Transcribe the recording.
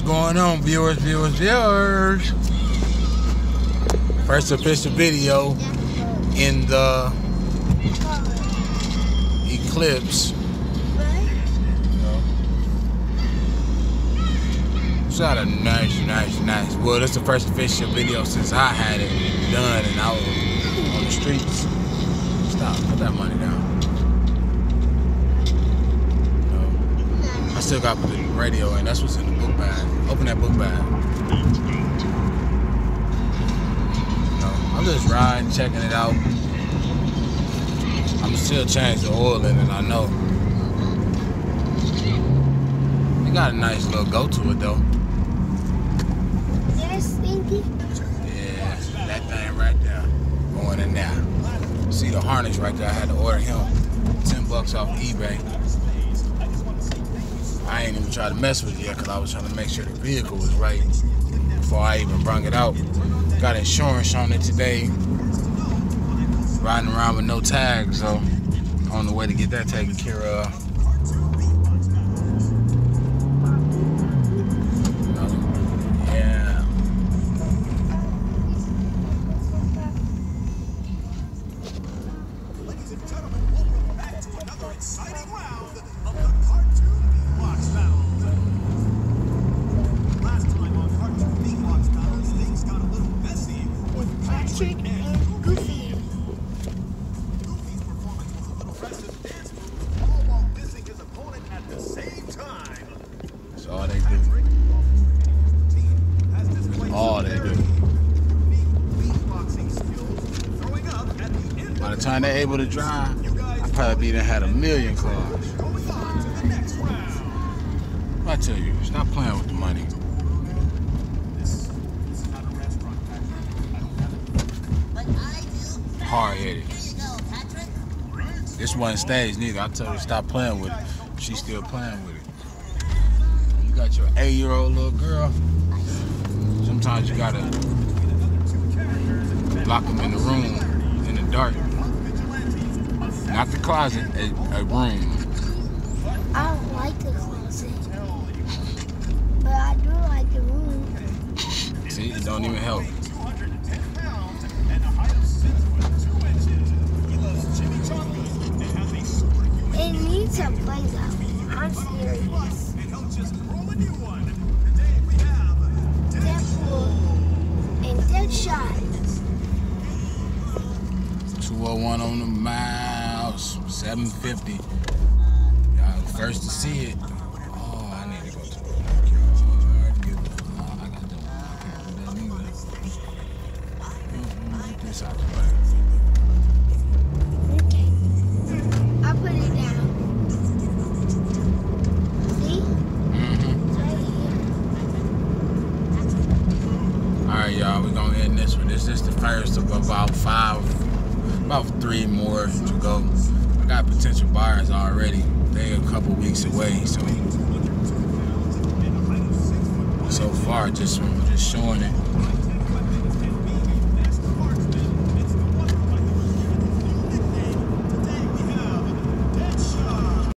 going on, viewers? First official video in the Eclipse. Shot a nice. Well, this is the first official video since I had it done and I was on the streets. Stop, put that money down. I still got to put the radio in. That's what's in the book bag. Open that book bag. I'm just riding, checking it out. I'm still changing the oil in it, I know. It got a nice little go to it though. Yes, Stinky? Yeah, that thing right there. Going in there. See the harness right there? I had to order him $10 off eBay. I ain't even try to mess with it yet because I was trying to make sure the vehicle was right before I even brung it out. Got insurance on it today. Riding around with no tags, so on the way to get that taken care of. Yeah. Ladies and gentlemen, welcome back to another exciting round of the Cartoon Beatbox Battles. Last time on Cartoon Beatbox Battles, things got a little messy with Patrick and Goofy. Goofy's performance was a little aggressive dance move, all while missing his opponent at the same time. That's all they do. All they do. Beatboxing skills, throwing up at the end. By the time they're able to drive, I probably done had 1,000,000 cars. Going on to the next round. I tell you, stop playing with the money. This is not a restaurant, Patrick. I don't have it. But I do. Hard-headed. Here you go, Patrick. This wasn't staged neither. I told her to stop playing with it. She's still playing with it. You got your 8-year-old little girl. Sometimes you gotta lock them in the room, in the dark. Not the closet, a room. I don't like the closet. But I do like the room. See, it don't even help. 210 pounds and a height of 6'2". He loves Jimmy Chocolate and has a superhuman It needs a play though. I'm serious. and he'll just roll a new one. Today we have Deadpool and Deadshot. 201 on the miles, 750. Y'all first to see it. Oh, I need to go to the backyard. I got to. I can't do that either. Get this out the way. Okay. I put it down. See? It's right here. Alright, y'all, we're gonna end this one. This is the first of about 3 more to go. I got potential buyers already. They're a couple weeks away, so far just showing it.